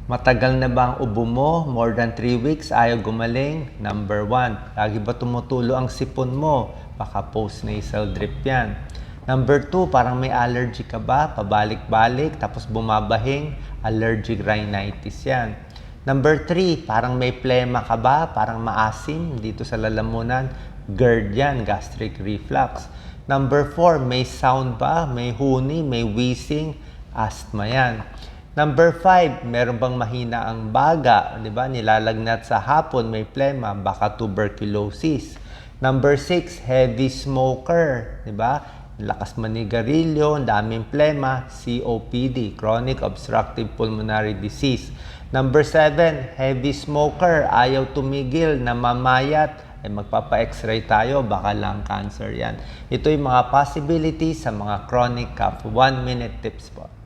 Matagal na ba ang ubo mo? More than 3 weeks, ayaw gumaling? Number 1, lagi ba tumutulo ang sipon mo? Baka post-nasal drip yan. Number 2, parang may allergy ka ba? Pabalik-balik, tapos bumabahing? Allergic rhinitis yan. Number 3, parang may plema ka ba? Parang maasim dito sa lalamunan? GERD yan, gastric reflux. Number 4, may sound ba? May huni, may wheezing? Asthma yan. Number 5, meron bang mahina ang baga? Di ba? Nilalagnat sa hapon, may plema, baka tuberculosis. Number 6, heavy smoker. Di ba? Lakas manigarilyo, daming plema, COPD, chronic obstructive pulmonary disease. Number 7, heavy smoker, ayaw tumigil, namamayat, ay magpapa-x-ray tayo, baka lung cancer yan. Ito yung mga possibilities sa mga chronic cough. 1-minute tips po.